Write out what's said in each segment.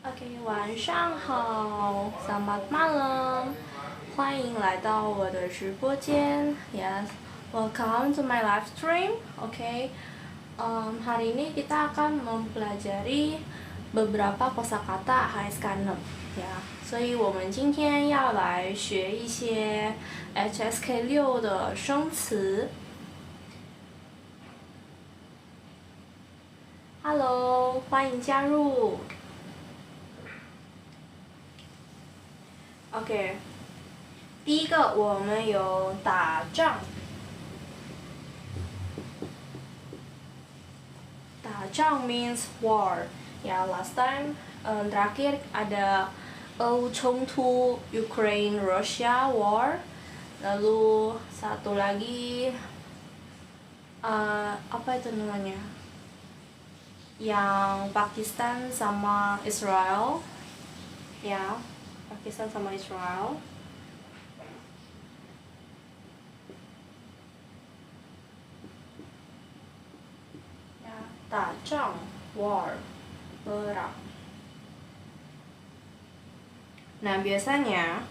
OK，晚上好，selamat malam，欢迎来到我的直播间。Yes, welcome to my live stream. OK, hari ini kita akan mempelajari beberapa kosakata HSK 6呀，所以我们今天要来学一些 HSK 6的生词。Hello，欢迎加入。OK， 第一个我们有打仗，打仗 means war. Ya, last time terakhir ada EU 冲突 Ukraine Russia war. Lalu satu lagi apa itu namanya? Yang Pakistan sama Israel. Ya, Pakistan sama Israel. Ya, 打仗 war, perang. Nah, biasanya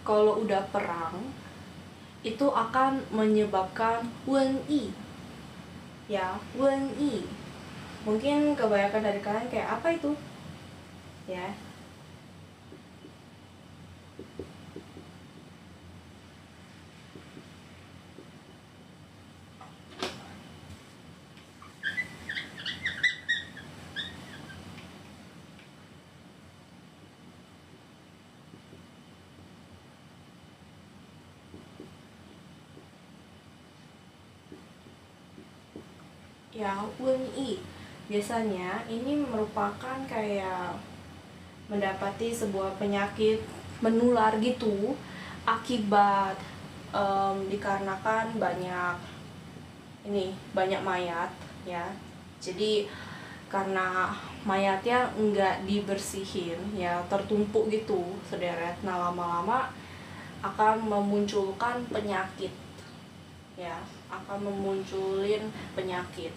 kalau udah perang itu akan menyebabkan wenyi. Ya, wenyi. Mungkin kebanyakan dari kalian kayak apa itu? Ya. Ya, wenyi. Biasanya ini merupakan kayak mendapati sebuah penyakit menular gitu akibat dikarenakan banyak mayat ya. Jadi karena mayatnya nggak dibersihin ya, tertumpuk gitu sederet. Nah, lama-lama akan memunculkan penyakit ya, akan memunculin penyakit.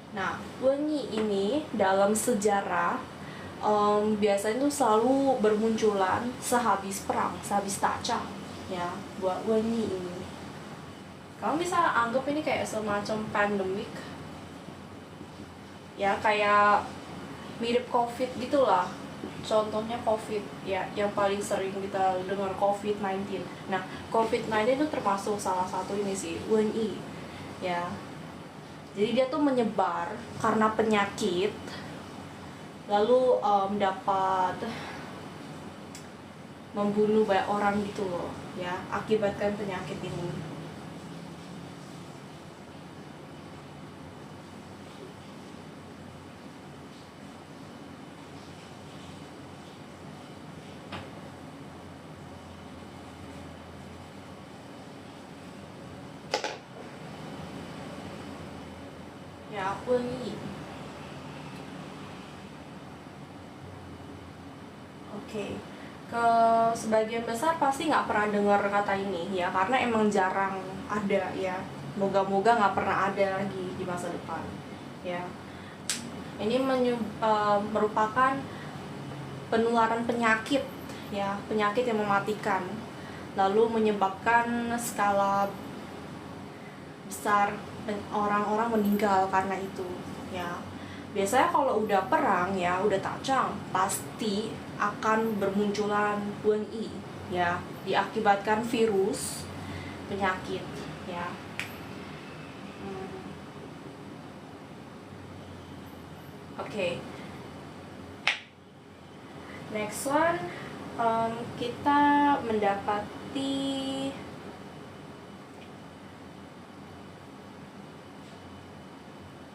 Nah, wenyi ini dalam sejarah biasanya tuh selalu bermunculan sehabis perang, sehabis tacang ya, buat wenyi ini. Kamu bisa anggap ini kayak semacam pandemik ya, kayak mirip COVID gitulah. Contohnya COVID ya, yang paling sering kita dengar COVID-19. Nah, COVID-19 itu termasuk salah satu ini sih, wenyi ya. Jadi dia tuh menyebar karena penyakit, lalu dapat membunuh banyak orang gitu loh ya, akibatkan penyakit ini. Ya, wenyi. Oke. Ke sebagian besar pasti nggak pernah dengar kata ini ya, karena emang jarang ada ya. Moga-moga nggak pernah ada lagi di masa depan ya. Ini merupakan penularan penyakit ya, penyakit yang mematikan, lalu menyebabkan skala besar orang-orang meninggal karena itu ya. Biasanya kalau udah perang ya, udah tacang, pasti akan bermunculan wenyi ya, diakibatkan virus penyakit ya. Oke. Next one, kita mendapati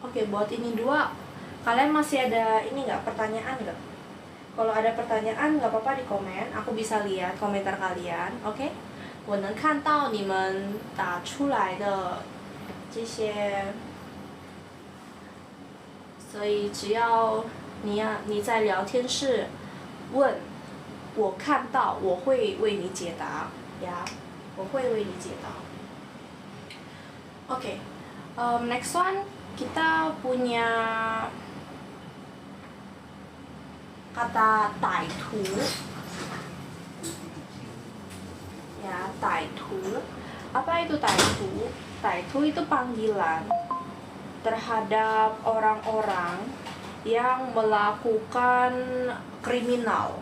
Oke, buat ini dua, kalian masih ada ini nggak, pertanyaan nggak? Kalau ada pertanyaan nggak apa-apa di komen, aku bisa lihat komentar kalian. Oke? 我能看到你们打出来的这些，所以只要你在聊天室问，我看到我会为你解答呀，我会为你解答。OK， next one kita punya kata taitu. Ya, taitu. Apa itu taitu? Taitu itu panggilan terhadap orang-orang yang melakukan kriminal.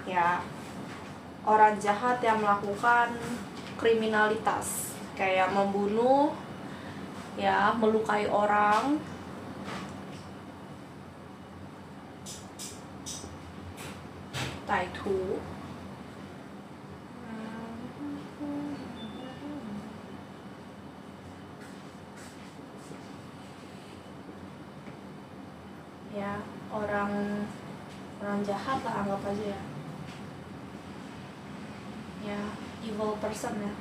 Ya, orang jahat yang melakukan kriminalitas, kayak membunuh, ya, melukai orang. Taitu. Ya, orang jahat lah, anggap aja ya. Ya, evil person ya.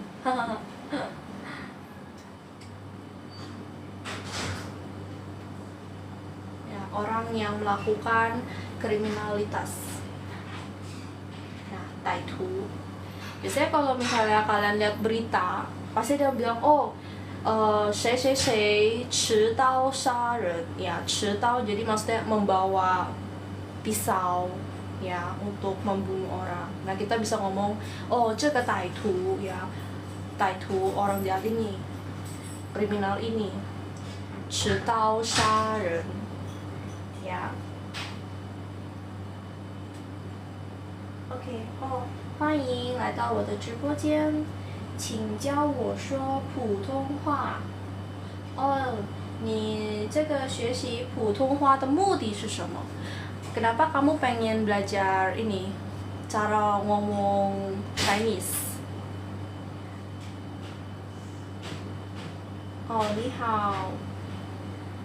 Ya, orang yang melakukan kriminalitas. Nah, taitu. Biasanya kalau misalnya kalian lihat berita, pasti dia bilang, oh, 谁谁谁持刀杀人, ya, 持刀jadi maksudnya membawa pisau, ya, untuk membunuh orang. Nah, kita bisa ngomong, oh, 这个歹徒, ya, 歹徒orang jahat ini, kriminal ini, 持刀杀人, ya. OK， 哦，欢迎来到我的直播间。请教我说普通话。哦，你这个学习普通话的目的是什么？ Kenapa kamu pengen belajar ini, cara ngomong Chinese? 哦，你好。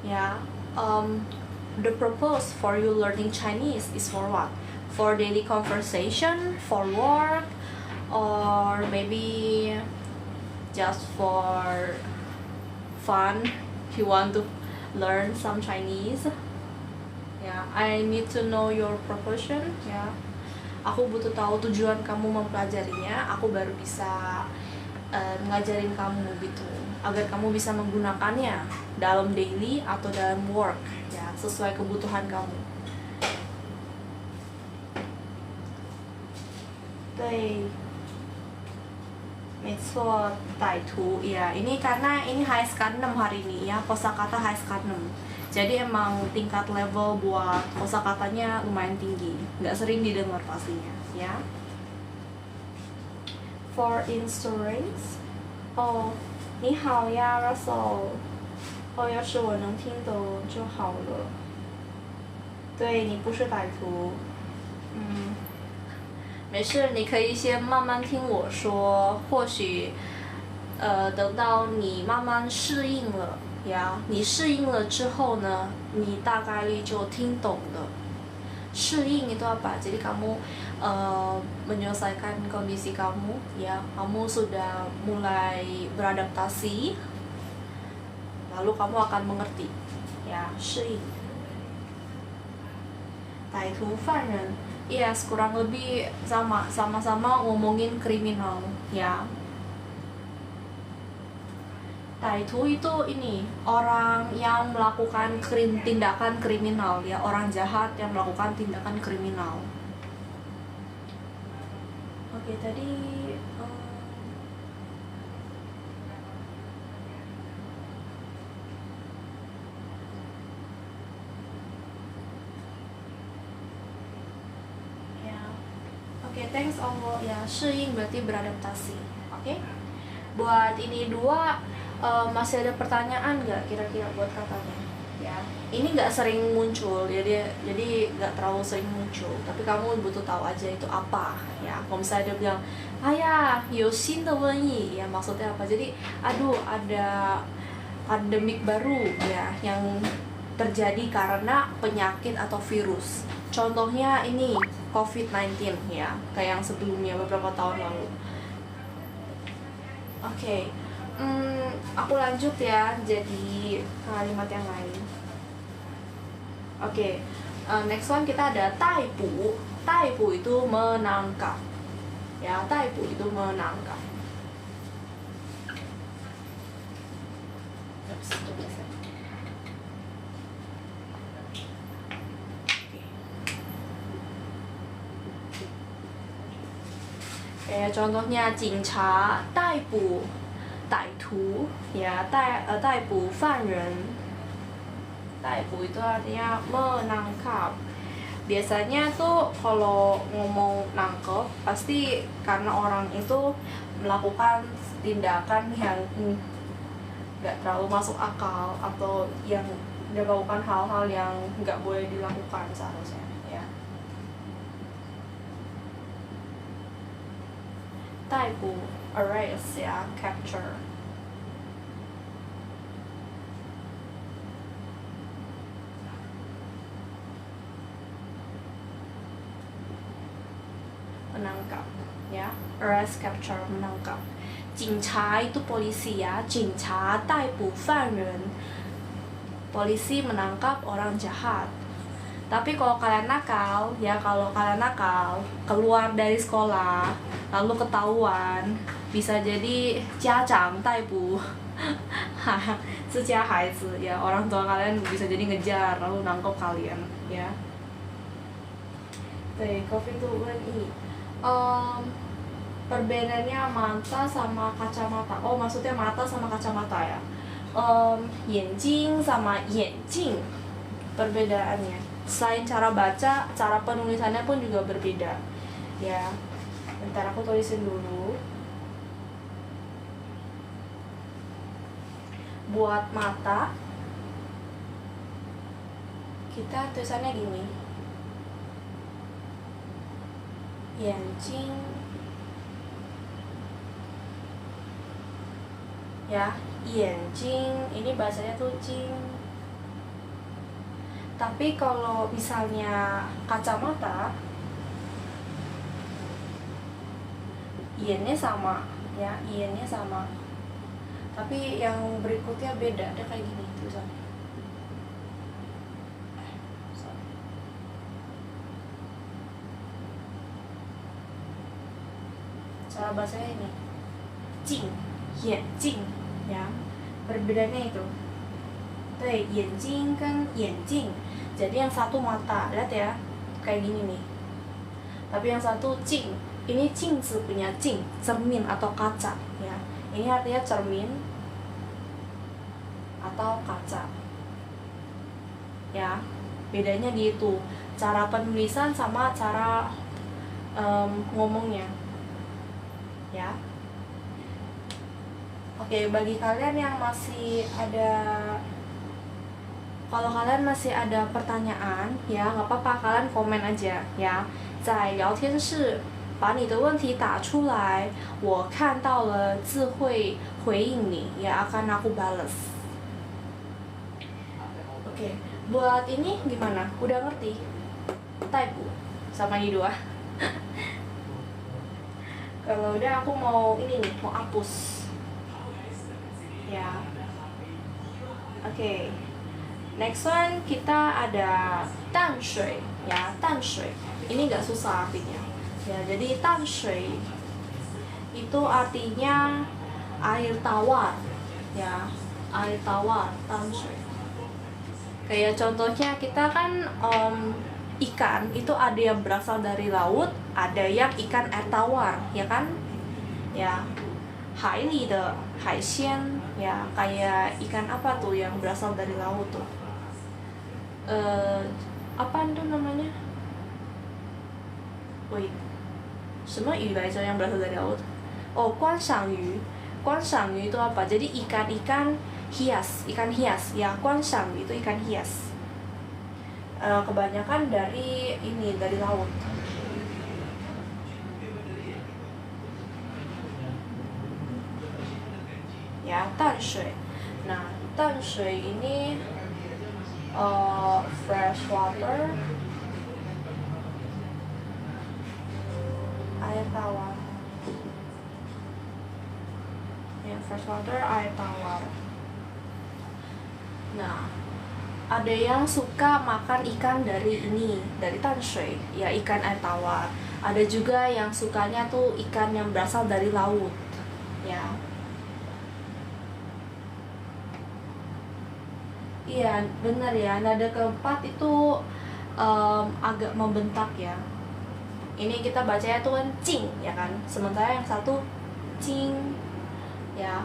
Yeah, the purpose for you learning Chinese is for what? For daily conversation, for work, or maybe just for fun. You want to learn some Chinese? Ya, I need to know your profession. Ya, aku butuh tahu tujuan kamu mempelajarinya. Aku baru bisa ngajarin kamu gitu, agar kamu bisa menggunakannya dalam daily atau dalam work, ya, sesuai kebutuhan kamu. 对。 Metso taitu, ya, ini karena ini HSK 6 hari ini ya, kosakata HSK 6. Jadi emang tingkat level buat kosakatanya lumayan tinggi, nggak sering didengar pastinya, ya. For insurance, oh, 你好呀 Russell， 哦，要是我能听懂就好了。对，你不是歹徒，没事，你可以先慢慢听我说，或许，等到你慢慢适应了呀，你适应了之后呢，你大概率就听懂了。适应itu apa? Jadi kamu menyelesaikan kondisi kamu, ya, kamu sudah mulai beradaptasi, lalu kamu akan mengerti, ya, 适应。歹徒犯人。 Yes, kurang lebih sama-sama ngomongin kriminal, ya. Taitu itu ini orang yang melakukan tindakan kriminal, ya, orang jahat yang melakukan tindakan kriminal. Oke, tadi Oke, thanks Allah, ya, 适应 berarti beradaptasi. Oke, buat ini dua, masih ada pertanyaan nggak kira-kira buat katanya? Ya, ini nggak sering muncul, jadi nggak terlalu sering muncul. Tapi kamu butuh tahu aja itu apa, ya. Kalau misalnya dia bilang, ayah, 有新的瘟疫, ya, maksudnya apa? Jadi, aduh, ada pandemik baru, ya, yang terjadi karena penyakit atau virus. Contohnya ini COVID-19, ya, kayak yang sebelumnya beberapa tahun lalu. Oke, aku lanjut ya, jadi kalimat yang lain. Oke, next one kita ada taipu. Taipu itu menangkap, ya, taipu itu menangkap. Kayak contohnya 警察逮捕歹徒 ya, 逮捕犯人. 逮捕itu artinya menangkap. Biasanya tuh kalau ngomong nangkep pasti karena orang itu melakukan tindakan yang nggak terlalu masuk akal atau yang dia melakukan hal-hal yang nggak boleh dilakukan seharusnya ya. 逮捕 arrest ya, capture. Menangkap ya, arrest, capture, menangkap. 警察 itu polisi ya, 警察逮捕犯人, polisi menangkap orang jahat. Tapi kalau kalian nakal ya, kalau kalian nakal keluar dari sekolah lalu ketahuan, bisa jadi 家长逮捕自家孩子ya, orang tua kalian bisa jadi ngejar lalu nangkep kalian ya. 对 COVID itu perbedaannya mata sama kacamata. Oh, maksudnya mata sama kacamata ya. 眼睛 sama 眼镜 perbedaannya. Selain cara baca, cara penulisannya pun juga berbeda. Ya. Bentar aku tulisin dulu. Buat mata kita tulisannya gini. 眼睛 ya, 眼睛 ini bahasanya tuh jing. Tapi kalau misalnya kacamata, 眼nya sama ya, 眼nya sama. Tapi yang berikutnya beda, ada kayak gini tulisannya. Cara bahasanya ini 镜 眼镜 ya, perbedaannya itu. 对，眼睛跟眼镜. Jadi yang satu mata, lihat ya, kayak gini nih. Tapi yang satu cing, ini cingzi punya cing, cermin atau kaca ya. Ini artinya cermin atau kaca. Ya, bedanya di itu, cara penulisan sama cara ngomongnya. Ya. Oke, bagi kalian yang masih ada, kalau kalian masih ada pertanyaan ya, nggak apa-apa, kalian komen aja ya. 在聊天室把你的问题打出来，我看到了字会回应你ya, akan aku balas. Oke, buat ini gimana? Udah ngerti? Type sama ini dua. Kalau udah aku mau ini nih, mau hapus. Ya. Oke. Next one kita ada 淡水 ya, 淡水. Ini nggak susah artinya. Ya, jadi 淡水 itu artinya air tawar. Ya, air tawar, 淡水. Kayak contohnya kita kan ikan itu ada yang berasal dari laut, ada yang ikan air tawar, ya kan? Ya, 海里的海鲜 ya, kayak ikan apa tuh yang berasal dari laut tuh? Apa tuh namanya? Wait, 什么鱼来着 yang berasal dari laut? Oh, 观赏鱼. 观赏鱼itu apa? Jadi ikan-ikan hias, ikan hias ya. 观赏鱼 itu ikan hias. Kebanyakan dari ini, dari laut. Ya, 淡水. Nah, 淡水ini fresh water, air tawar. Ya, fresh water, air tawar. Nah, ada yang suka makan ikan dari ini, dari 淡水, ya ikan air tawar. Ada juga yang sukanya tuh ikan yang berasal dari laut, ya. Iya, benar ya. Nada keempat itu agak membentak ya. Ini kita bacanya tuh kan jing, ya kan? Sementara yang satu jing, ya.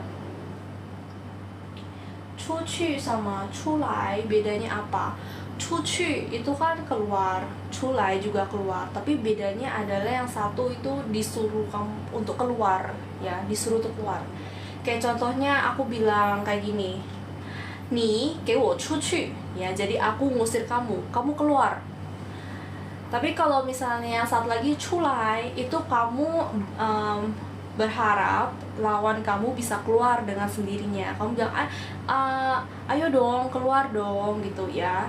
出去 sama 出来 bedanya apa? 出去itu kan keluar, 出来juga keluar. Tapi bedanya adalah yang satu itu disuruh kamu untuk keluar, ya, disuruh untuk keluar. Kayak contohnya aku bilang kayak gini. 你给我出去, ya, jadi aku ngusir kamu, kamu keluar. Tapi kalau misalnya yang satu lagi 出来 itu kamu berharap lawan kamu bisa keluar dengan sendirinya. Kamu bilang, ayo dong, keluar dong, gitu ya.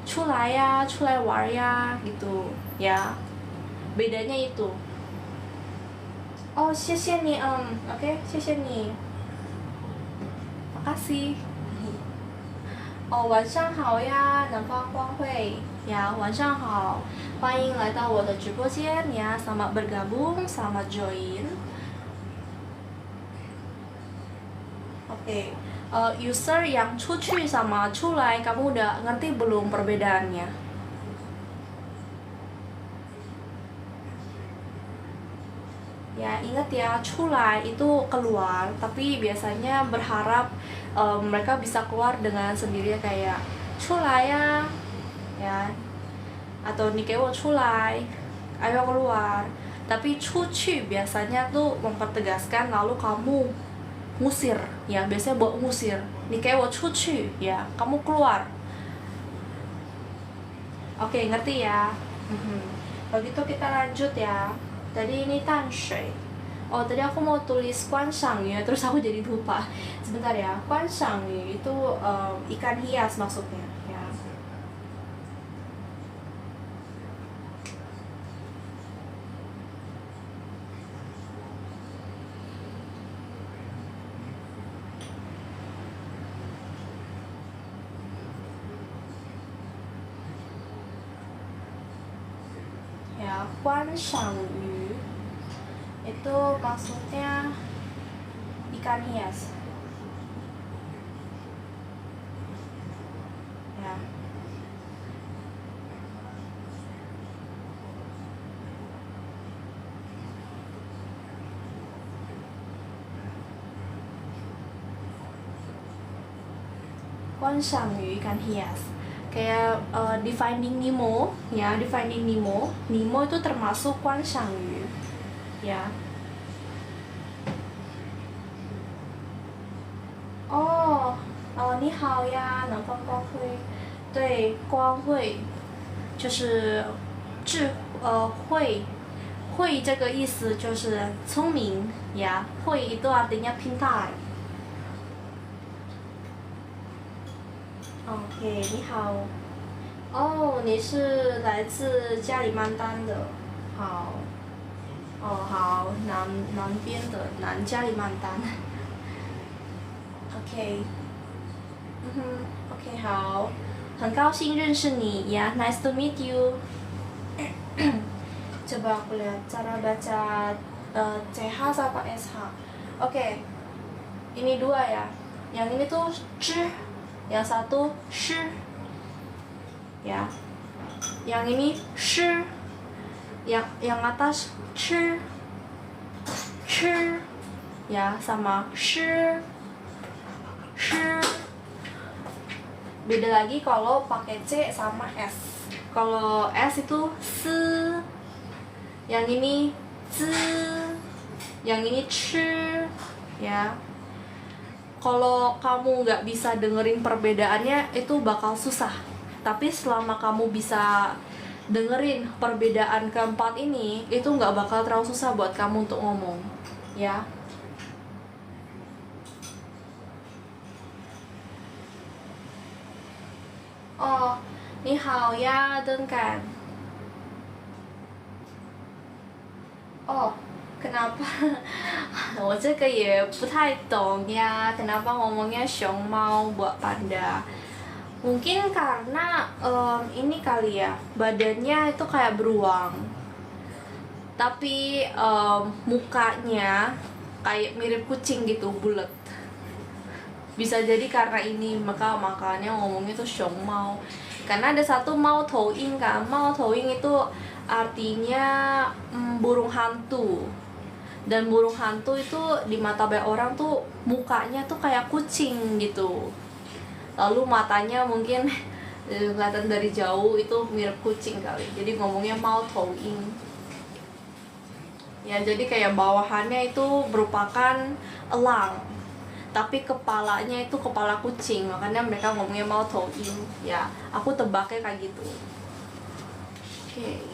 出来呀,出来玩呀, gitu ya. Bedanya itu. Oh, 谢谢你, oke, 谢谢你. Makasih. Oh, 晚上好呀，南方光辉呀，晚上好，欢迎来到我的直播间呀，selamat bergabung, selamat join. Oke, user yang 出去 sama 出来, kamu udah ngerti belum perbedaannya? Ya, ingat ya, 出来 itu keluar, tapi biasanya berharap mereka bisa keluar dengan sendirinya kayak 出来呀, ya, atau 你给我出来, ayo keluar. Tapi 出去 biasanya tuh mempertegaskan lalu kamu ngusir, ya, biasanya buat ngusir. 你给我出去, ya, kamu keluar. Oke, ngerti ya? Kalau gitu kita lanjut ya. Tadi ini 淡水. Oh, tadi aku mau tulis 观赏鱼, terus aku jadi lupa. Sebentar ya. 观赏鱼 itu ikan hias maksudnya, ya. Ya, 观赏鱼 itu maksudnya ikan hias, ya. Guanshanyu ikan hias. Kayak di Finding Nemo, ya, di Finding Nemo, Nemo itu termasuk 观赏鱼, ya. Oh, 你好呀，南方光辉。对，光辉就是慧这个意思就是聪明, ya. 慧 itu artinya pintar. OK, 你好。哦，你是来自加里曼丹的，好。哦，好，南边的南加里曼丹。OK，OK， 好，很高兴认识你呀 ，Nice to meet you. Coba aku lihat cara baca CH sama SH. Oke, ini dua ya. Yang ini tuh 知, yang satu 诗, ya. Yang ini 诗, yang atas 吃, ya, sama 诗. Beda lagi kalau pakai C sama S. Kalau S itu S, yang ini Z, yang ini C, ya. Kalau kamu nggak bisa dengerin perbedaannya itu bakal susah. Tapi selama kamu bisa dengerin perbedaan keempat ini, itu nggak bakal terlalu susah buat kamu untuk ngomong, ya. Oh, 你好呀，登杆。哦。Kenapa? 我这个也不太懂ya. Kenapa ngomongnya 熊猫 buat panda? Mungkin karena ini kali ya, badannya itu kayak beruang. Tapi mukanya kayak mirip kucing gitu, bulat. Bisa jadi karena ini makanya ngomongnya tuh 熊猫. Karena ada satu 猫头鹰 kan. 猫头鹰 itu artinya burung hantu. Dan burung hantu itu di mata banyak orang tuh mukanya tuh kayak kucing gitu. Lalu matanya mungkin kelihatan dari jauh itu mirip kucing kali. Jadi ngomongnya mau touing. Ya, jadi kayak bawahannya itu merupakan elang. Tapi kepalanya itu kepala kucing. Makanya mereka ngomongnya mau touing. Ya, aku tebaknya kayak gitu. Oke.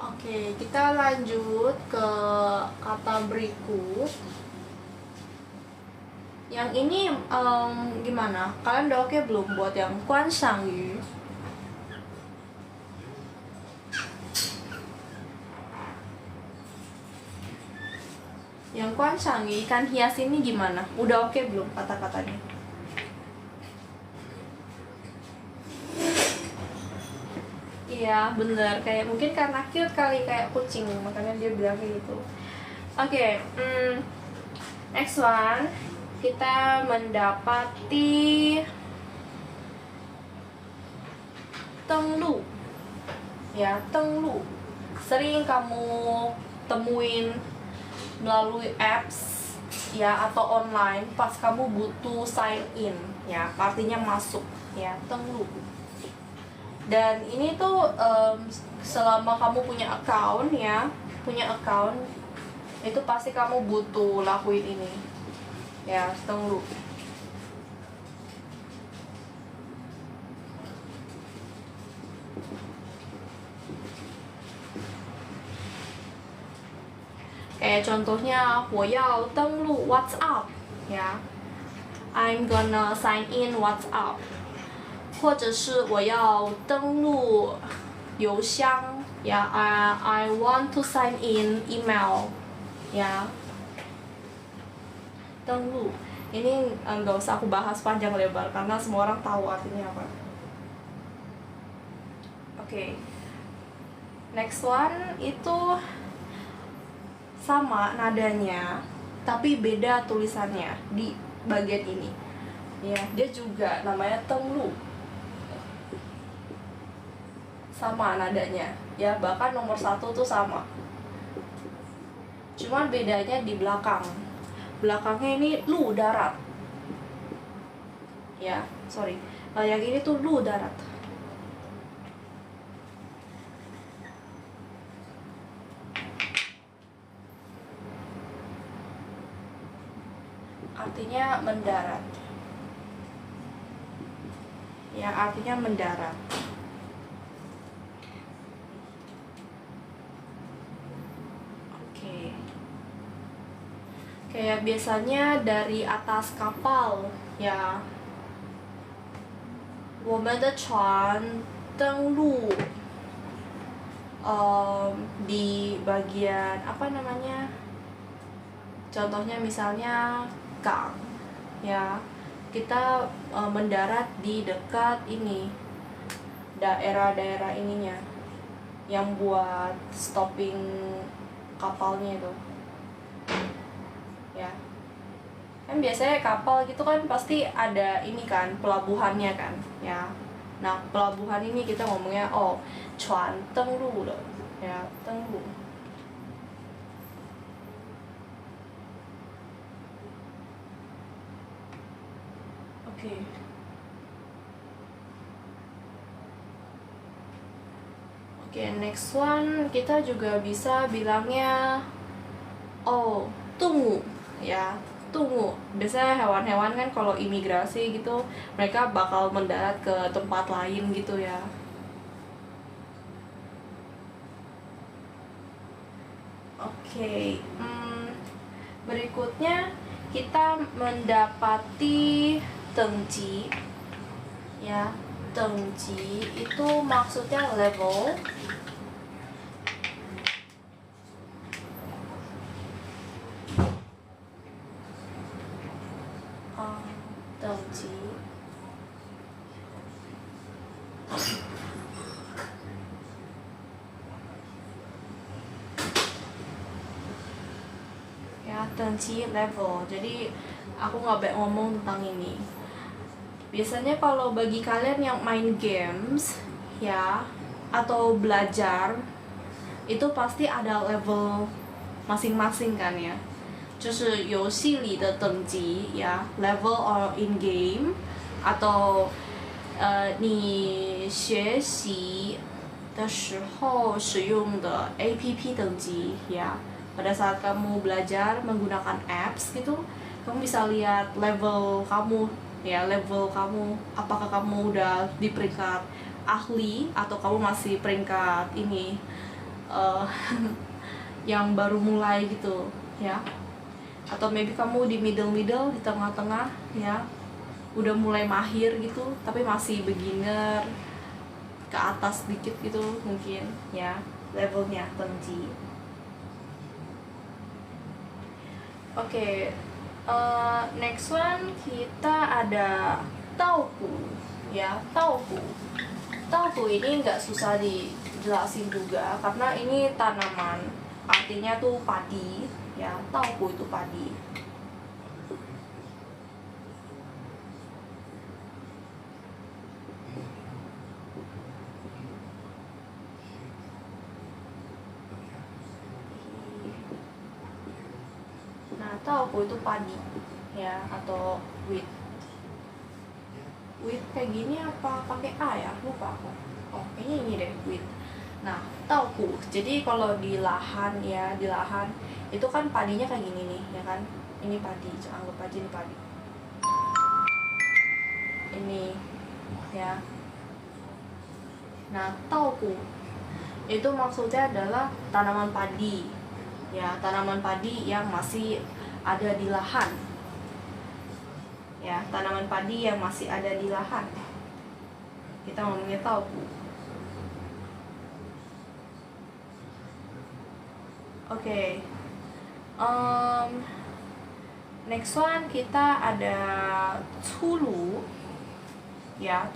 Oke, kita lanjut ke kata berikut. Yang ini gimana? Kalian udah oke belum buat yang Guan Shang Yu? Yang Guan Shang Yu, ikan hias ini gimana? Udah oke belum kata-katanya? Iya bener, kayak mungkin karena cute kali kayak kucing, makanya dia bilang kayak gitu. Oke, next one kita mendapati tenglu. Ya, tenglu sering kamu temuin melalui apps ya atau online pas kamu butuh sign in ya, artinya masuk ya, tenglu. Dan ini tuh selama kamu punya account ya, itu pasti kamu butuh lakuin ini ya, tenglu. Kayak contohnya 我要登录 WhatsApp ya, I'm gonna sign in WhatsApp. 或者是我要登录邮箱呀 I want to sign in email ya. 登录ini nggak usah aku bahas panjang lebar karena semua orang tahu artinya apa. Oke. Next one itu sama nadanya tapi beda tulisannya di bagian ini ya, dia juga namanya tenglu, sama nadanya ya, bahkan nomor 1 tuh sama, cuman bedanya di belakangnya ini lu darat ya, sorry, yang ini tuh lu darat. Artinya mendarat ya, artinya mendarat. Oke. Kayak biasanya dari atas kapal ya, 我们的船登陆 di bagian apa namanya, contohnya misalnya Kang ya, kita mendarat di dekat ini daerah-daerah ininya yang buat stopping kapalnya itu ya, kan biasanya kapal gitu kan pasti ada ini kan pelabuhannya kan ya. Nah pelabuhan ini kita ngomongnya oh 船登陆了 ya, 登陆. Oke. Oke, next one kita juga bisa bilangnya oh, tunggu ya, tunggu. Biasanya hewan-hewan kan kalau imigrasi gitu mereka bakal mendarat ke tempat lain gitu ya. Oke, berikutnya kita mendapati tengji ya, tengji itu maksudnya level. Tengji tengci level. Jadi aku nggak banyak ngomong tentang ini. Biasanya kalau bagi kalian yang main games ya atau belajar itu pasti ada level masing-masing kan ya. 就是游戏里的等级呀 level or in game atau 你学习的时候使用的 APP 等级ya. Pada saat kamu belajar menggunakan apps gitu, kamu bisa lihat level kamu ya, level kamu apakah kamu udah di peringkat ahli atau kamu masih peringkat ini yang baru mulai gitu ya, atau maybe kamu di middle di tengah-tengah ya, udah mulai mahir gitu tapi masih beginner ke atas dikit gitu mungkin ya levelnya tengji. Oke, next one kita ada tauhu ya. Tauhu ini nggak susah dijelasin juga karena ini tanaman, artinya tuh padi ya. Tauhu itu padi. Nah, tauhu itu padi ya, atau wheat. Wheat kayak gini apa pakai A ya? Lupa aku. Oh, kayaknya ini deh, wheat. Nah, tauhu. Jadi kalau di lahan ya, di lahan itu kan padinya kayak gini nih, ya kan? Ini padi, anggap aja ini padi. Ini ya. Nah, tauhu itu maksudnya adalah tanaman padi. Ya, tanaman padi yang masih ada di lahan. Ya, tanaman padi yang masih ada di lahan. Kita ngomongin tauhu. Oke. Next one kita ada culu. Ya,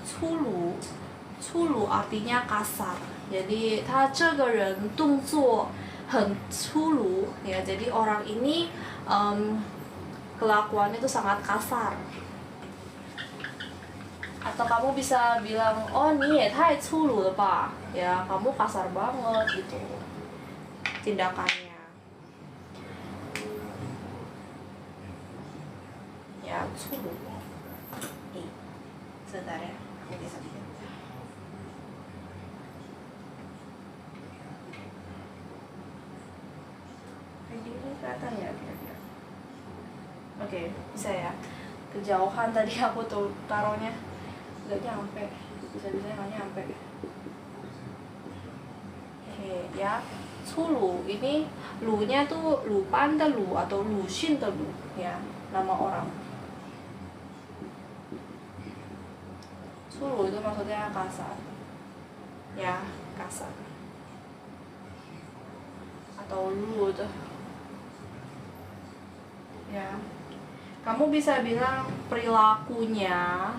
culu artinya kasar. Jadi, 他这个人动作很粗鲁 ya, jadi orang ini kelakuannya itu sangat kasar. Atau kamu bisa bilang, oh ni也太粗鲁了吧, ya kamu kasar banget gitu tindakannya ya. Culu nih, sebentar ya, aku bisa bikin. Kelihatan ya kira-kira. Oke, bisa ya. Kejauhan tadi aku tuh taruhnya nggak nyampe, bisa-bisa nggak nyampe. Oke ya, culu ini lu-nya tuh lupan de lu atau lu xin de lu ya, nama orang. Culu itu maksudnya kasar ya, kasar atau lu tuh ya. Kamu bisa bilang perilakunya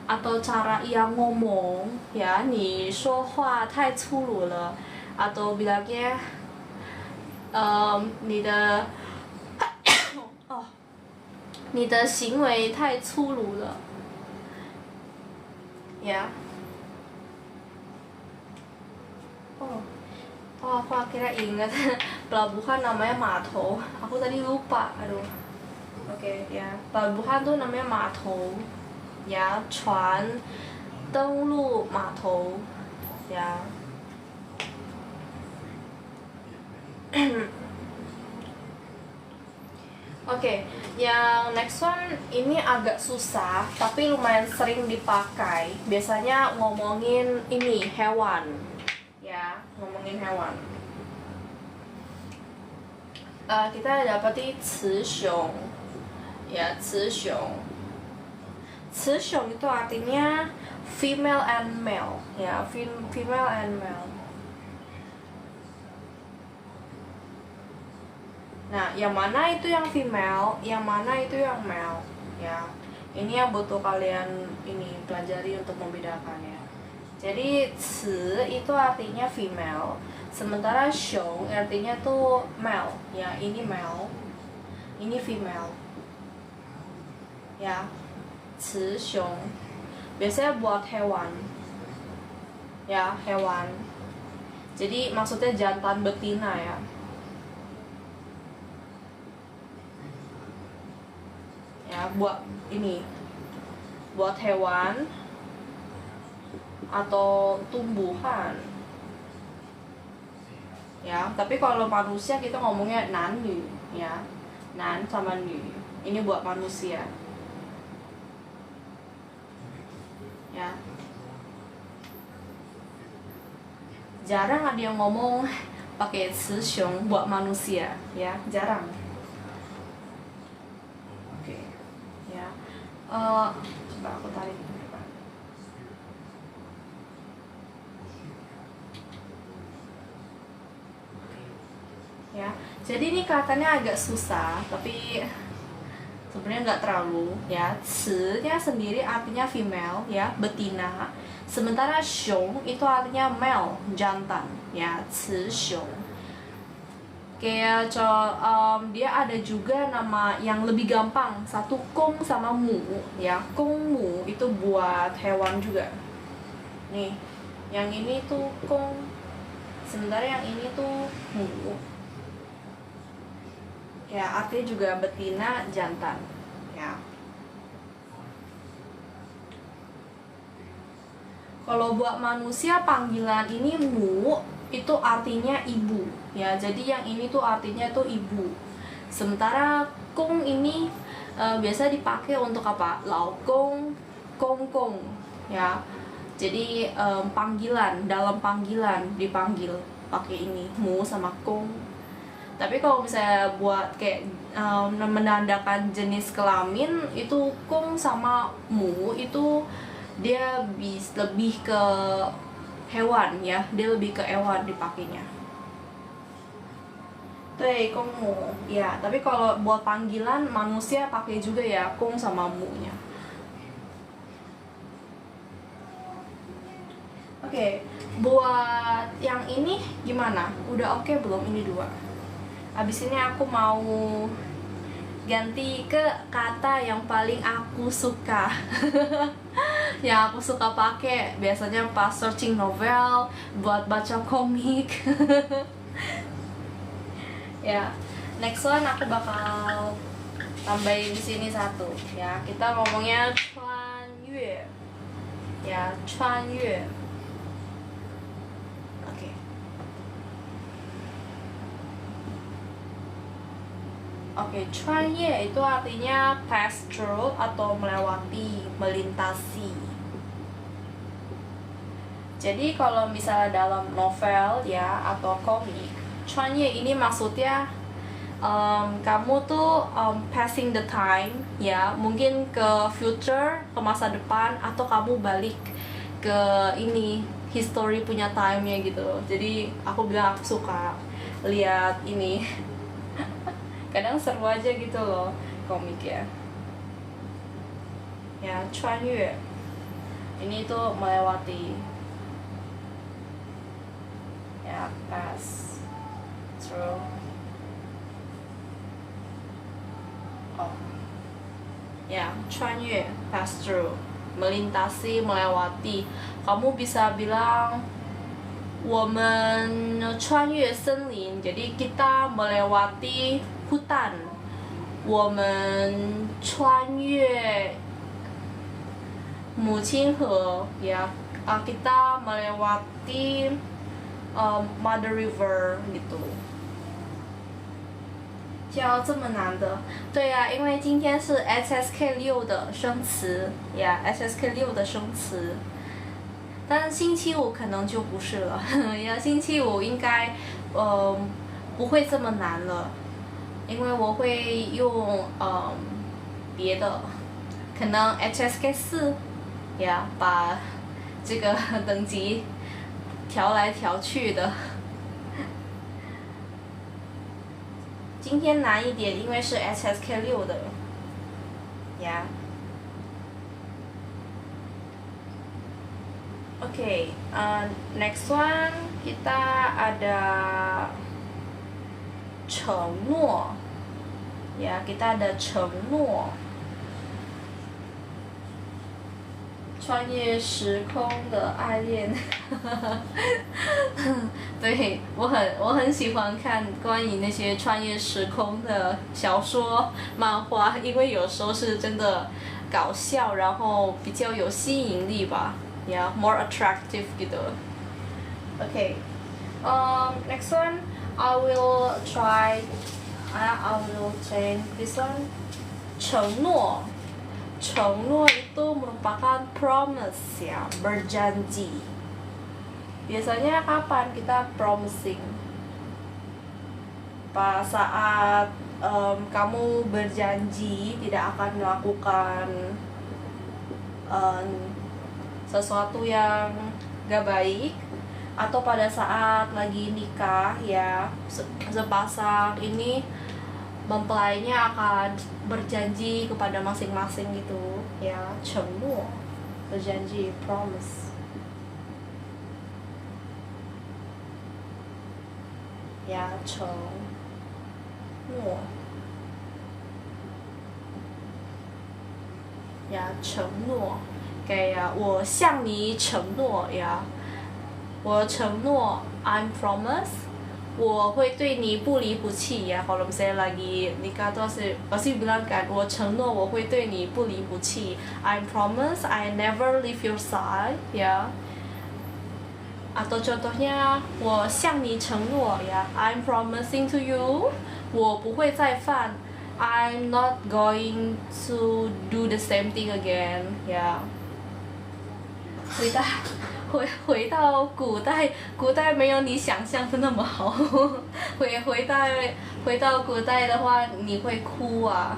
atau cara ia ngomong ya, 你说话太粗鲁了, atau bilangnya 你的哦，你的行为太粗鲁了 ya. Oh, aku akhirnya ingat pelabuhan namanya Matou. Aku tadi lupa, aduh. Oke ya, pelabuhan tuh namanya Matou ya, 船登陆码头 ya. Oke, yang next one ini agak susah tapi lumayan sering dipakai. Biasanya ngomongin ini hewan ya, ngomongin hewan. Kita dapati 雌雄 ya, 雌雄. 雌雄 itu artinya female and male ya, female and male. Nah, yang mana itu yang female, yang mana itu yang male ya. Ini yang butuh kalian ini pelajari untuk membedakannya. Jadi 雌 itu artinya female, sementara 雄 artinya tuh male ya, ini male. ini female. Ya, 雌雄 biasanya buat hewan. Ya, hewan. Jadi maksudnya jantan betina ya. Ya, buat ini. Buat hewan atau tumbuhan. Ya, tapi kalau manusia kita ngomongnya nan nu ya. Nan sama nu. Ini buat manusia. Ya. Jarang ada yang ngomong pakai 雌雄 buat manusia, ya, jarang. Oke. Ya. Coba aku tarik. Ya, jadi ini katanya agak susah, tapi sebenarnya nggak terlalu ya. 雌nya sendiri artinya female ya, betina. Sementara 雄 itu artinya male, jantan ya, 雌雄. Kayak dia ada juga nama yang lebih gampang, satu kong sama mu ya. Kong mu itu buat hewan juga. Nih, yang ini tuh kong, sementara yang ini tuh mu. Ya, artinya juga betina, jantan. Ya. Kalau buat manusia panggilan ini mu itu artinya ibu. Ya, jadi yang ini tuh artinya tuh ibu. Sementara kong ini biasa dipakai untuk apa? Laokong, kongkong. Ya. Jadi panggilan, dalam panggilan dipanggil pakai ini mu sama kong. Tapi kalau misalnya buat kayak menandakan jenis kelamin itu kong sama mu itu dia lebih ke hewan ya, dia lebih ke hewan dipakainya. Tuh kong mu ya, tapi kalau buat panggilan manusia pakai juga ya kong sama mu-nya. Oke, buat yang ini gimana? Udah oke belum ini dua? Abis ini aku mau ganti ke kata yang paling aku suka. Yang aku suka pakai biasanya pas searching novel, buat baca komik. Ya, next one aku bakal tambahin di sini satu. Ya, kita ngomongnya 穿越. Ya, 穿越. Oke, 穿越 itu artinya pass through atau melewati, melintasi. Jadi kalau misalnya dalam novel ya atau komik, 穿越 ini maksudnya kamu tuh passing the time ya, mungkin ke future, ke masa depan, atau kamu balik ke ini history punya time-nya gitu. Jadi aku bilang aku suka lihat ini. Kadang seru aja gitu loh komik ya. Ya, 穿越 ini tuh melewati. Ya, pass through. Oh. Ya, 穿越 pass through, melintasi, melewati. Kamu bisa bilang 我们穿越森林, jadi kita melewati hutan. 我们穿越母亲河, ya, kita melewati Mother River gitu. 教这么难的？对呀，因为今天是 SSK6 的生词呀， SSK6 的生词。但是星期五可能就不是了，呀，星期五应该不会这么难了，因为我会用别的，可能 HSK4 呀，把这个等级调来调去的。今天难一点，因为是 SSK6 的呀。Oke, next one kita ada 承诺 ya kita ada 承诺，穿越时空的爱恋，对我很喜欢看关于那些穿越时空的小说、漫画，因为有时候是真的搞笑，然后比较有吸引力吧，yeah, more attractive gitu. Okay, next one I will try. I will change this one. 承诺。承诺itu merupakan promise ya, berjanji. Biasanya kapan kita promising? Pas saat kamu berjanji tidak akan melakukan sesuatu yang gak baik, atau pada saat lagi nikah ya, sepasang ini mempelainya akan berjanji kepada masing-masing gitu ya, 承诺 berjanji, promise ya, 承诺 ya, 承诺 kayak 我向你承诺 ya, 我承诺 I'm promise 我会对你不离不弃ya, kalau misalnya lagi nikah tuh pasti bilang kan, 我承诺我会对你不离不弃 I promise I never leave your side ya. Atau contohnya 我向你承诺 ya, I'm promising to you 我不会再犯 I'm not going to do the same thing again ya. 回到古代，古代没有你想象的那么好。回到古代的话，你会哭啊。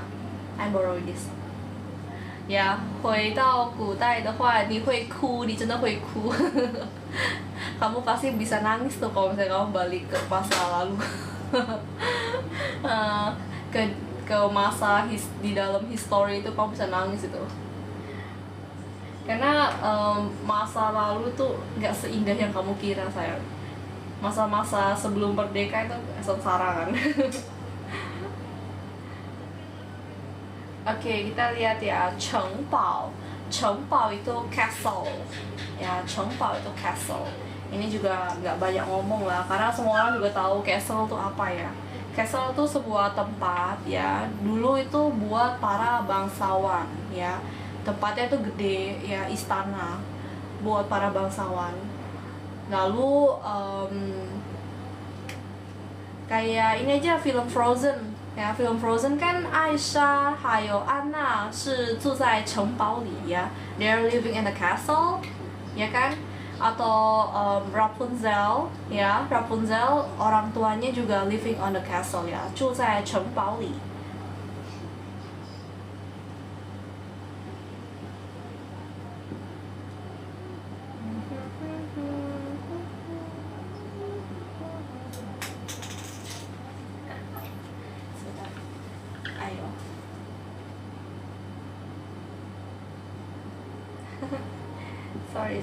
I borrow this. 呀，回到古代的话，你会哭，你真的会哭。kamu pasti bisa nangis tuh kalau misalnya kamu balik ke masa lalu. ke masa di dalam history itu kamu bisa nangis itu. Karena masa lalu tuh nggak seindah yang kamu kira sayang. Masa-masa sebelum merdeka itu sengsara kan. Oke, kita lihat ya, 城堡. 城堡itu castle. Ya, 城堡itu castle. Ini juga nggak banyak ngomong lah, karena semua orang juga tahu castle itu apa ya. Castle itu sebuah tempat ya, dulu itu buat para bangsawan ya. Tempatnya tuh gede ya, istana buat para bangsawan. Lalu kayak ini aja film Frozen ya, film Frozen kan Aisyah 还有安娜是住在城堡里呀 they're living in the castle ya kan. Atau Rapunzel ya, Rapunzel orang tuanya juga living on the castle ya, 住在城堡里.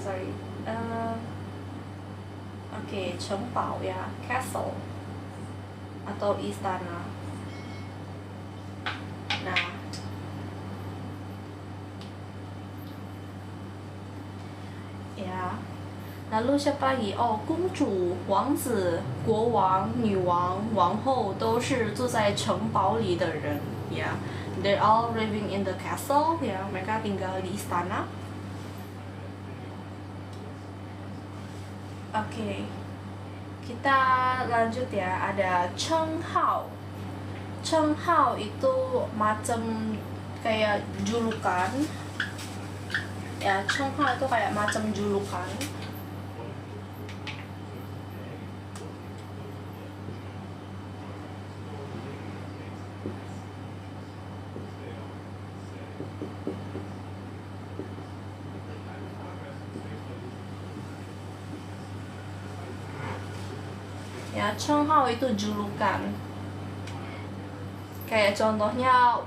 sorry. Oke, 城堡ya, castle atau istana. Nah, ya. Lalu siapa lagi? Oh, 公主、王子、国王、女王、王后都是住在城堡里的人ya. They're all living in the castle ya. Mereka tinggal di istana. Oke, kita lanjut ya. Ada 称号. 称号itu macam kayak julukan. Ya, 称号itu kayak macam julukan. Ya, 称号 itu julukan. Kayak contohnya,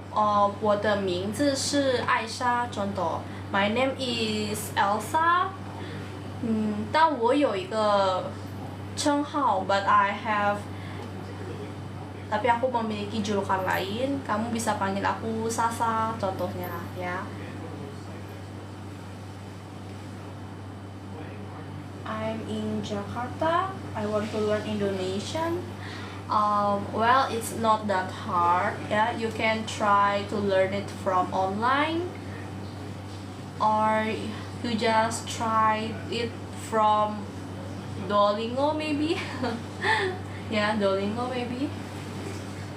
我的名字是艾莎. Contoh, my name is Elsa. 但我有一个称号 but I have tapi aku memiliki julukan lain. Kamu bisa panggil aku Sasa contohnya ya. I'm in Jakarta. I want to learn Indonesian. Well, it's not that hard. Yeah, you can try to learn it from online, or you just try it from Duolingo maybe. Yeah, Duolingo maybe.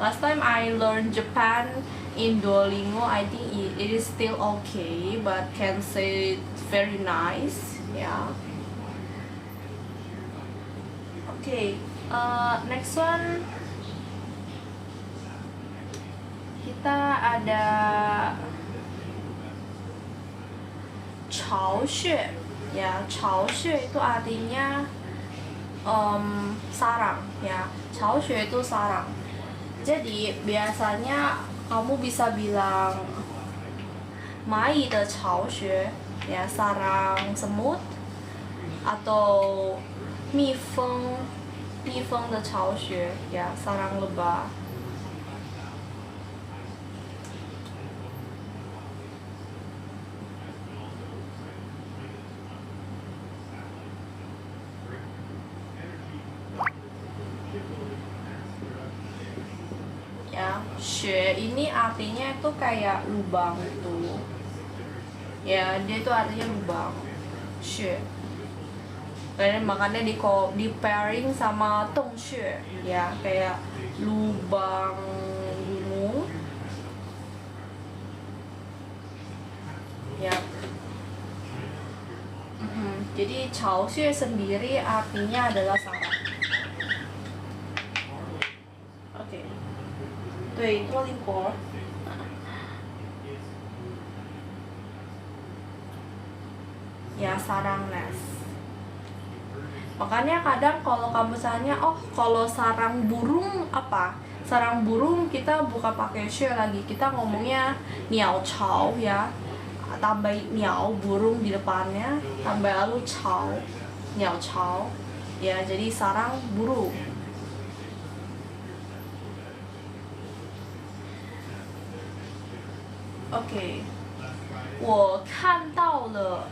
Last time I learned Japan in Duolingo, I think it is still okay, but can say it's very nice. Yeah. Okay, next one kita ada 巢穴 ya. 巢穴 itu artinya sarang ya. 巢穴 itu sarang. Jadi biasanya kamu bisa bilang 蚂蚁的巢穴 ya, sarang semut, atau 蜜蜂的巢穴 ya, sarang lebah. Ya, 穴 ini artinya itu kayak lubang itu. Ya, dia itu artinya lubang. 穴. Dan makanya di pairing sama 洞穴 ya, kayak lubang gunung ya. Jadi 巢穴 sendiri artinya adalah sarang. Oke. 对，多邻国 ya, sarang nest. Makanya kadang kalau kamu tanya, oh kalau sarang burung apa? Sarang burung kita bukan pakai 穴 lagi, kita ngomongnya 鸟巢 ya. Tambah 鸟 burung di depannya, tambah lalu 巢 鸟巢ya, jadi sarang burung. OK， 我看到了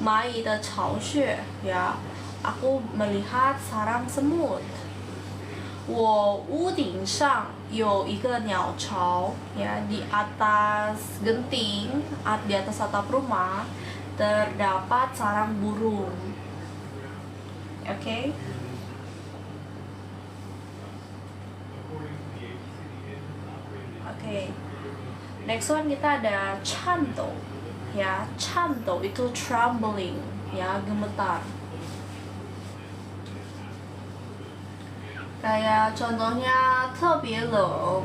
蚂蚁的巢穴 ya. Aku melihat sarang semut. 我屋顶上有一个鸟巢 ya, di atas genting, di atas atap rumah terdapat sarang burung. Oke. Oke. Next one kita ada 颤抖 ya. 颤抖 itu trembling ya, gemetar. Kayak contohnya 特别冷，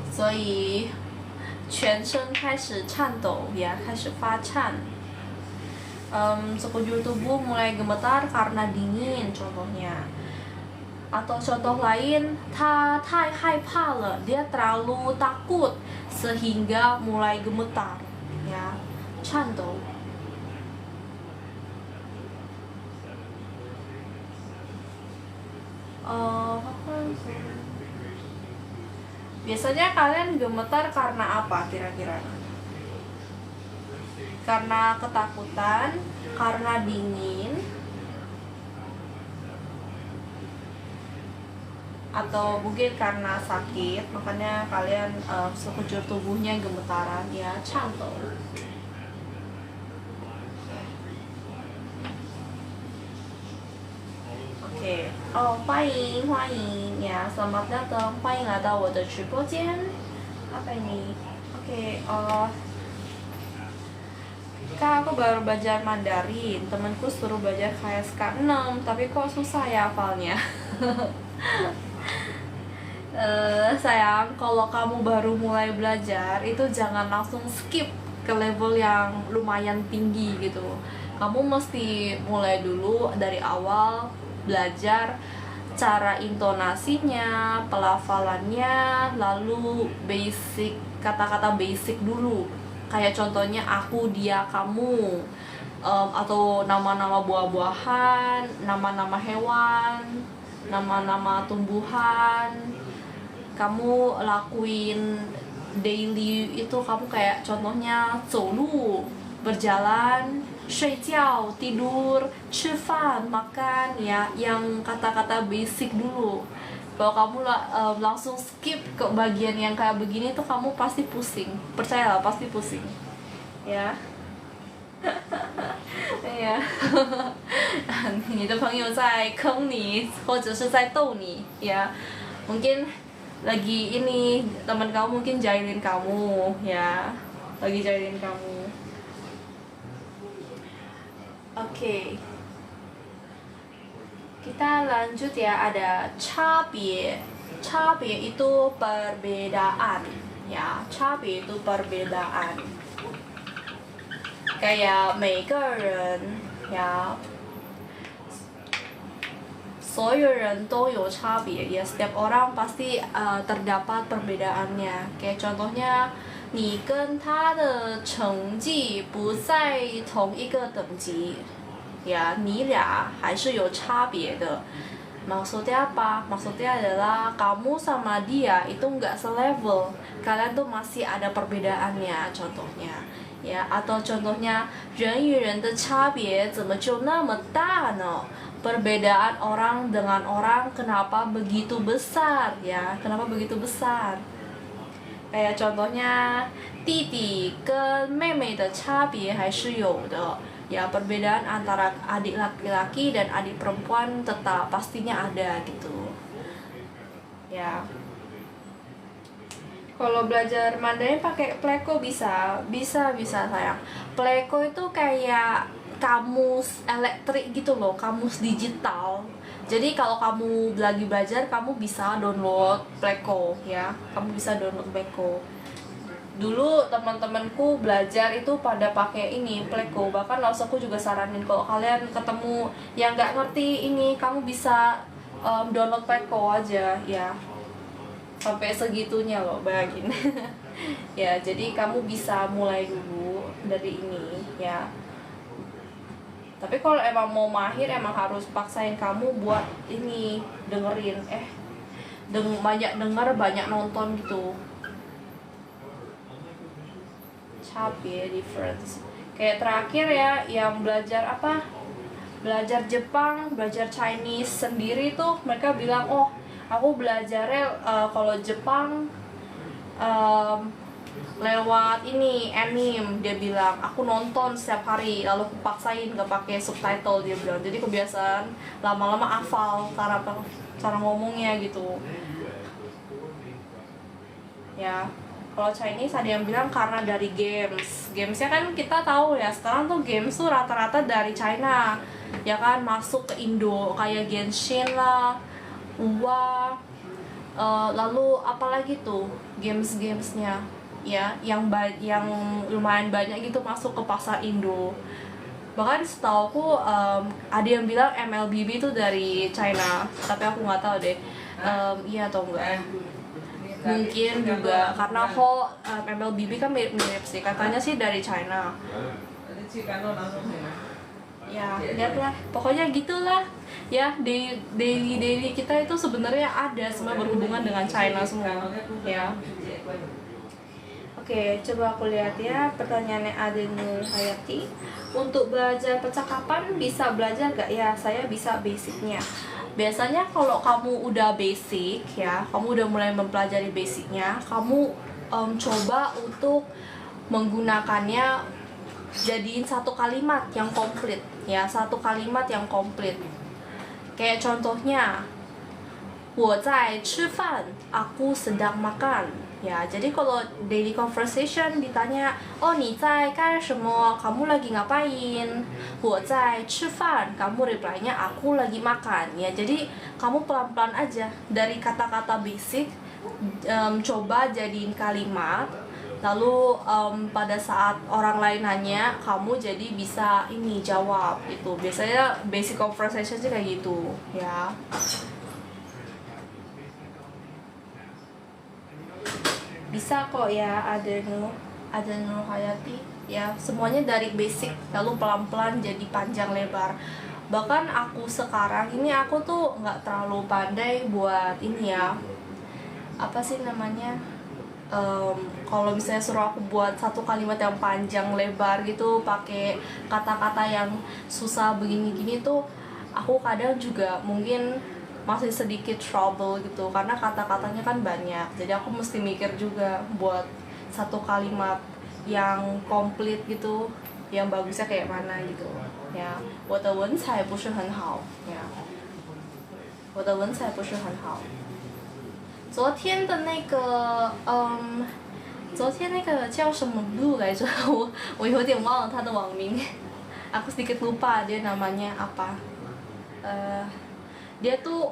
所以全身开始颤抖 ya, 开始发颤. Sekujur tubuh mulai gemetar karena dingin contohnya. Atau contoh lain, 他太害怕了, dia terlalu takut sehingga mulai gemetar ya, 颤抖. Biasanya kalian gemetar karena apa kira-kira? Karena ketakutan, karena dingin, atau mungkin karena sakit, makanya kalian sekujur tubuhnya gemetaran ya, 颤抖. Oke,欢迎ya, selamat datang, 欢迎来到我的直播间. Apa ini? Oke, Kak, aku baru belajar Mandarin. Temanku suruh belajar KSK 6, tapi kok susah ya hafalnya. Sayang, kalau kamu baru mulai belajar, itu jangan langsung skip ke level yang lumayan tinggi gitu. Kamu mesti mulai dulu dari awal, belajar cara intonasinya, pelafalannya, lalu basic, kata-kata basic dulu. Kayak contohnya aku, dia, kamu, atau nama-nama buah-buahan, nama-nama hewan, nama-nama tumbuhan, kamu lakuin daily itu, kamu kayak contohnya 走路 berjalan, 睡觉 tidur, 吃饭 makan, ya, yang kata-kata basic dulu. Kalau kamu langsung skip ke bagian yang kayak begini tuh kamu pasti pusing, percayalah pasti pusing, ya. 哎呀，你的朋友在坑你，或者是在逗你，ya. Mungkin lagi ini teman kamu mungkin jahilin kamu, ya, lagi jahilin kamu. Oke. Kita lanjut ya, ada 差别. 差别 itu perbedaan, ya. 差别 itu perbedaan. Kayak 每个人 ya, 所有人都有差别, ya, setiap orang pasti terdapat perbedaannya. Kayak contohnya 你跟他的成绩不在同一个等级, ya, 你俩还是有差别的. Maksudnya apa? Maksudnya adalah kamu sama dia itu nggak selevel, kalian tuh masih ada perbedaannya, contohnya. Ya, atau contohnya 人与人的差别怎么就那么大呢? Perbedaan orang dengan orang kenapa begitu besar, ya? Kenapa begitu besar? Kayak contohnya 弟弟跟妹妹的差别还是有的. Ya, perbedaan antara adik laki-laki dan adik perempuan tetap pastinya ada gitu. Ya. Kalau belajar Mandarin pakai Pleco bisa sayang. Pleco itu kayak kamus elektrik gitu loh, kamus digital. Jadi kalau kamu lagi belajar, kamu bisa download Pleco, ya. Kamu bisa download Pleco. Dulu teman-temanku belajar itu pada pakai ini Pleco. Bahkan aku juga saranin kalau kalian ketemu yang nggak ngerti ini, kamu bisa download Pleco aja, ya. Sampai segitunya loh, bayangin. Ya, jadi kamu bisa mulai dulu dari ini, ya. Tapi kalau emang mau mahir, emang harus paksain kamu buat ini, dengerin, banyak denger, banyak nonton gitu. 差别 difference. Kayak terakhir ya, yang belajar apa? Belajar Jepang, belajar Chinese sendiri tuh mereka bilang, oh, aku belajarnya kalau Jepang lewat ini anime, dia bilang. Aku nonton setiap hari, lalu aku paksain gak pakai subtitle, dia bilang. Jadi kebiasaan lama-lama hafal cara ngomongnya gitu. Ya. Kalau Chinese ada yang bilang karena dari gamesnya kan kita tahu ya, sekarang tuh games tuh rata-rata dari China, ya kan, masuk ke Indo kayak Genshin lah, UA, lalu apalagi tuh gamesnya, ya, yang lumayan banyak gitu masuk ke pasar Indo. Bahkan setauku ada yang bilang MLBB itu dari China, tapi aku nggak tahu deh, iya atau enggak. Mungkin juga karena MLBB kan mirip sih, katanya sih dari China. Ya, lihatlah, pokoknya gitulah ya. Daily kita itu sebenarnya ada semua berhubungan dengan China semua, ya. Oke, coba aku lihat ya pertanyaannya Adenul Hayati. Untuk belajar percakapan bisa belajar gak? Ya, saya bisa basicnya. Biasanya kalau kamu udah basic, ya, kamu udah mulai mempelajari basicnya, kamu coba untuk menggunakannya jadiin satu kalimat yang komplit, ya, satu kalimat yang komplit. Kayak contohnya, 我在吃饭, aku sedang makan. Ya, jadi kalau daily conversation ditanya, oh, 你在干什么? Kamu lagi ngapain? 我在吃饭, kamu reply-nya aku lagi makan. Ya, jadi kamu pelan-pelan aja dari kata-kata basic, coba jadiin kalimat. Lalu pada saat orang lain nanya, kamu jadi bisa ini jawab itu. Biasanya basic conversation sih kayak gitu, ya. Bisa kok ya, ada Nur Hayati, ya, semuanya dari basic lalu pelan-pelan jadi panjang lebar. Bahkan aku sekarang ini aku tuh nggak terlalu pandai buat ini ya, apa sih namanya, kalau misalnya suruh aku buat satu kalimat yang panjang lebar gitu pakai kata-kata yang susah begini-gini tuh aku kadang juga mungkin masih sedikit trouble gitu karena kata-katanya kan banyak, jadi aku mesti mikir juga buat satu kalimat yang komplit gitu, yang bagusnya kayak mana gitu ya. 我的文采不是很好呀，我的文采不是很好。昨天的那个，昨天那个叫什么 Blue 来着？我有点忘了他的网名，aku sedikit lupa dia namanya apa. dia tuh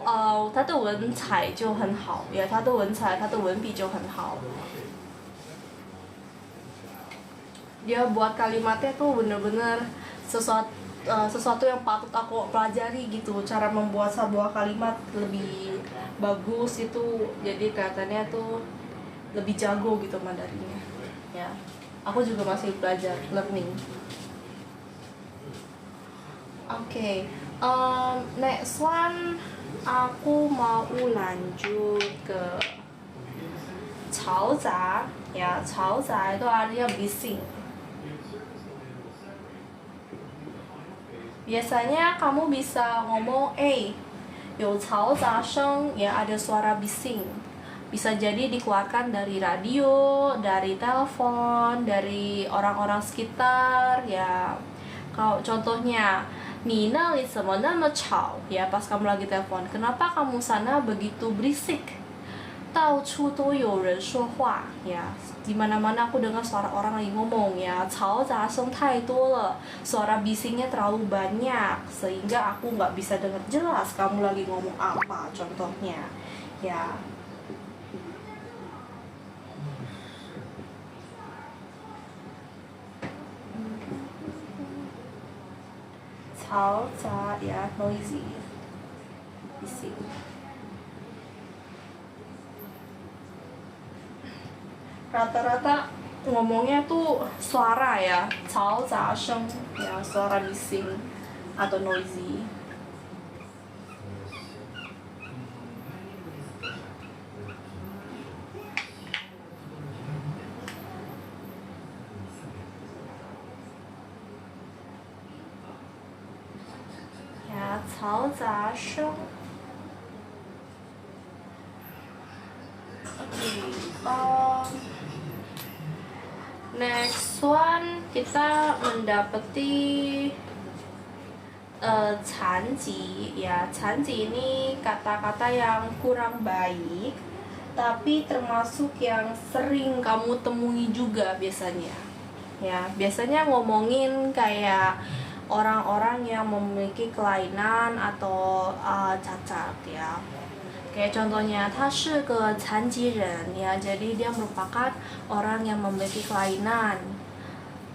他的文采就很好，呀，他的文采，他的文笔就很好。dia buat kalimatnya tuh bener-bener sesuatu yang patut aku pelajari gitu, cara membuat sebuah kalimat lebih bagus itu, jadi kelihatannya tuh lebih jago gitu Mandarinnya ya. Aku juga masih belajar, learning. Oke, next one aku mau lanjut ke 嘈杂ya. 嘈杂 itu artinya bising. Biasanya kamu bisa ngomong, 有嘈杂声 ya, ada suara bising. Bisa jadi dikeluarkan dari radio, dari telepon, dari orang-orang sekitar ya. Kalau contohnya, 你那里怎么那么吵 ya, pas kamu lagi telepon, kenapa kamu sana begitu berisik? 到处都有人说话 ya, di mana-mana aku dengar suara orang lagi ngomong ya. 嘈杂声太多了, suara bisingnya terlalu banyak sehingga aku nggak bisa dengar jelas kamu lagi ngomong apa, contohnya ya. 嘈杂 ya, noisy, bising. Rata-rata ngomongnya tuh suara ya, 嘈杂声 ya, suara bising atau noisy. Ya, 嘈杂声. Next one kita mendapati 残疾 ya. 残疾 ini kata-kata yang kurang baik tapi termasuk yang sering kamu temui juga biasanya ya. Biasanya ngomongin kayak orang-orang yang memiliki kelainan atau cacat ya. Kayak contohnya, 他是个残疾人 ya, jadi dia merupakan orang yang memiliki kelainan.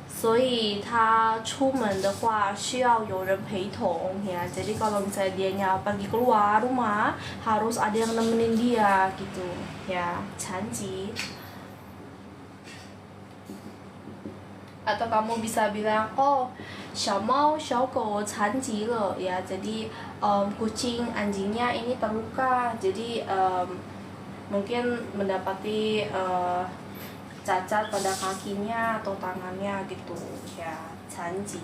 所以他出门的话需要有人陪同 ya. Jadi kalau misalnya dianya pergi keluar rumah harus ada yang nemenin dia gitu ya, 残疾. Atau kamu bisa bilang, 小猫小狗残疾了 ya, jadi kucing anjingnya ini terluka, jadi mungkin mendapati cacat pada kakinya atau tangannya gitu ya, 残疾.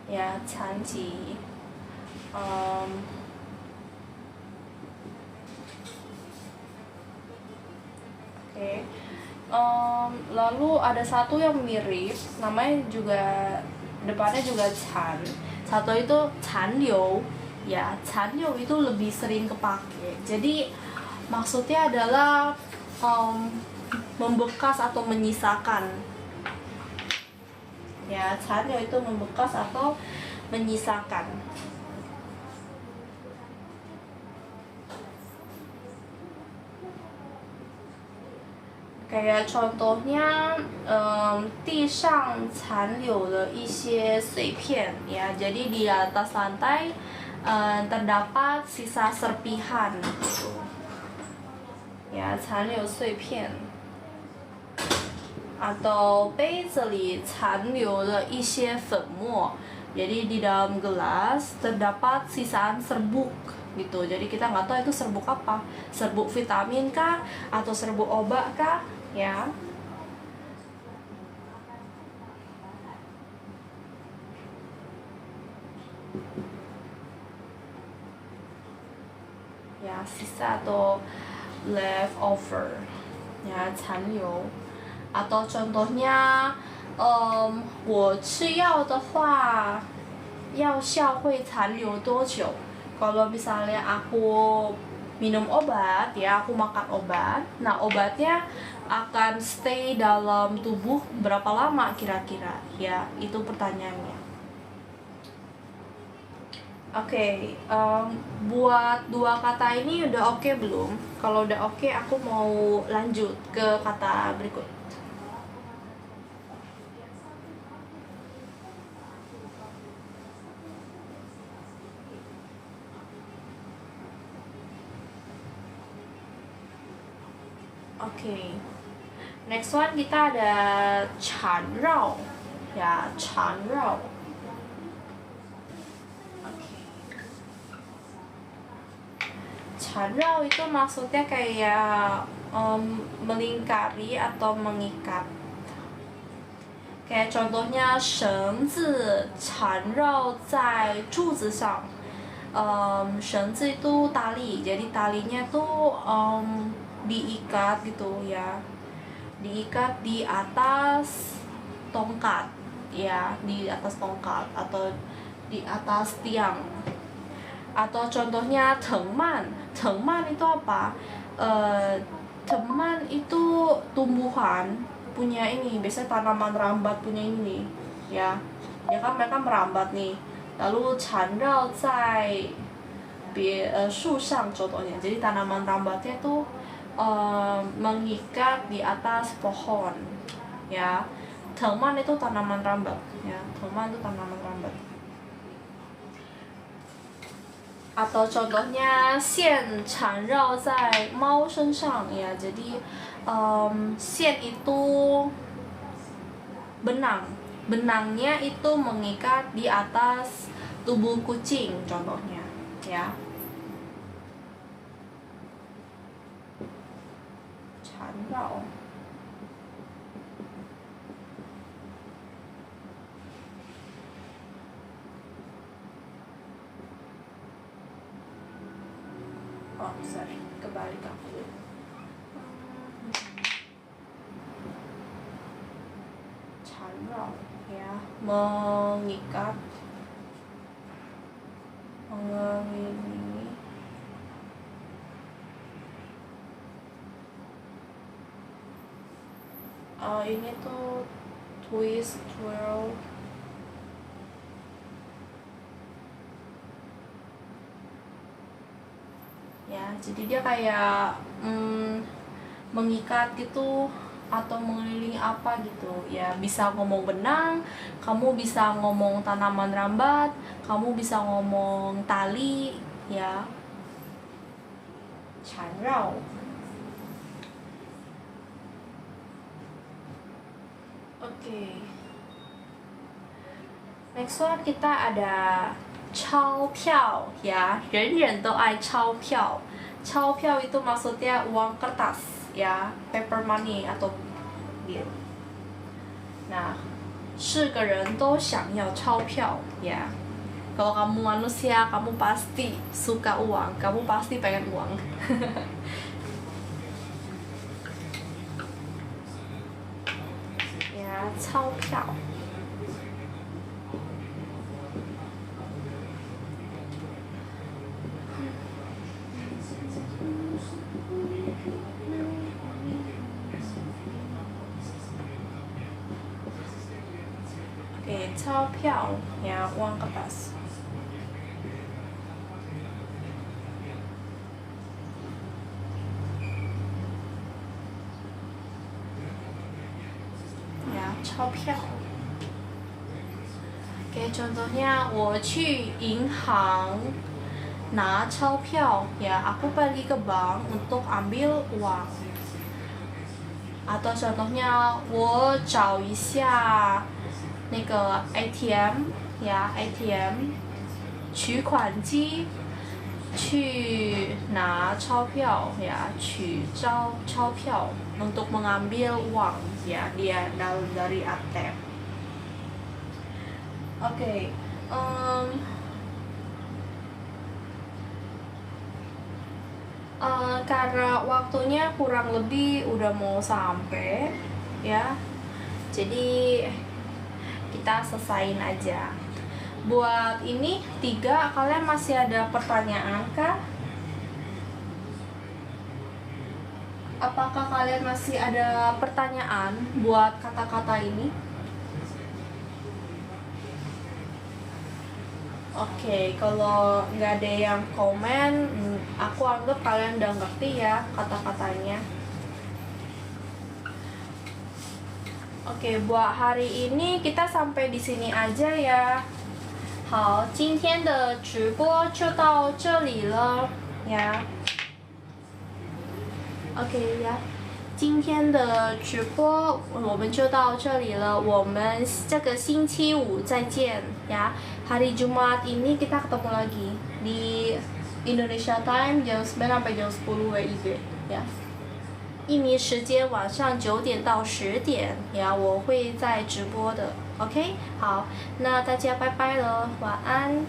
Ya, 残疾. Oke. Lalu ada satu yang mirip, namanya juga depannya juga Chan. Satu itu Chanliu ya. Chanliu itu lebih sering kepake. Jadi maksudnya adalah membekas atau menyisakan. Ya, Chanliu itu membekas atau menyisakan. Kayak contohnya 地上残留了一些碎片 ya, jadi di atas lantai terdapat sisa serpihan gitu ya, 残留碎片. atau 杯子里残留的一些粉末. Jadi di dalam gelas terdapat sisaan serbuk gitu. Jadi kita nggak tahu itu serbuk apa. Serbuk vitamin kah atau serbuk obat kah? Ya. Ya, sisa atau leftover. Ya, 残留. Atau contohnya 我吃药的话药效会残留多久? Kalau misalnya aku minum obat, ya aku makan obat, nah obatnya akan stay dalam tubuh berapa lama kira-kira? Ya, itu pertanyaannya. Oke, buat dua kata ini udah oke belum? Kalau udah oke, aku mau lanjut ke kata berikut. Oke, next one kita ada 缠绕, ya 缠绕. Oke. 缠绕 itu maksudnya kayak melingkari atau mengikat. Kayak contohnya 绳子缠绕在柱子上. 绳子 itu tali, jadi talinya tuh diikat gitu ya, diikat di atas tongkat ya, di atas tongkat atau di atas tiang. Atau contohnya 藤蔓. 藤蔓 itu apa? 藤蔓 itu tumbuhan punya ini, biasanya tanaman rambat punya ini ya. Ya kan mereka merambat nih. Lalu 缠绕在树上 contohnya. Jadi tanaman rambatnya tuh mengikat di atas pohon ya. 藤蔓 itu tanaman rambat ya, 藤蔓 itu tanaman rambat. Atau contohnya 线缠绕在猫身上 ya, jadi 线 itu benang, benangnya itu mengikat di atas tubuh kucing contohnya ya. 缠绕. Oh, sorry, kebalik aku. 缠绕 ya, mengikat, mengelilingi. Ini tuh twist, twirl. Ya, jadi dia kayak mengikat gitu atau mengelilingi apa gitu ya. Bisa ngomong benang, kamu bisa ngomong tanaman rambat, kamu bisa ngomong tali ya. 缠绕. Oke. Next one kita ada 钞票 ya, 人人都爱钞票. 钞票 itu maksudnya uang kertas ya, paper money atau bill. Nah, 是个人都想要钞票 ya. Kalau kamu manusia, kamu pasti suka uang, kamu pasti pengen uang. Ya, 钞票. Oke, 钞票 ya, uang kertas. Ya, 钞票. Oke, contohnya 我去银行拿钞票 ya, aku pergi ke bank untuk ambil uang. Atau contohnya 我找一下那个 ATM 呀 ATM 取款机去拿钞票ya 取钞票 untuk mengambil uang ya dia dari ATM. Oke, karena waktunya kurang lebih udah mau sampai ya, jadi kita selesain aja. Buat ini 3, kalian masih ada pertanyaan kah? Apakah kalian masih ada pertanyaan buat kata-kata ini? Oke, kalau nggak ada yang komen, aku anggap kalian udah ngerti ya kata-katanya. Oke, buat hari ini kita sampai di sini aja ya. 好，今天的直播就到这里了呀。OK 呀，今天的直播我们就到这里了，我们这个星期五再见ya. Hari Jumat ini kita ketemu lagi di Indonesia Time jam 9 sampai jam 10 WIB ya. 印尼时间晚上9点到10点呀，我会在直播的。OK， 好，那大家拜拜了，晚安。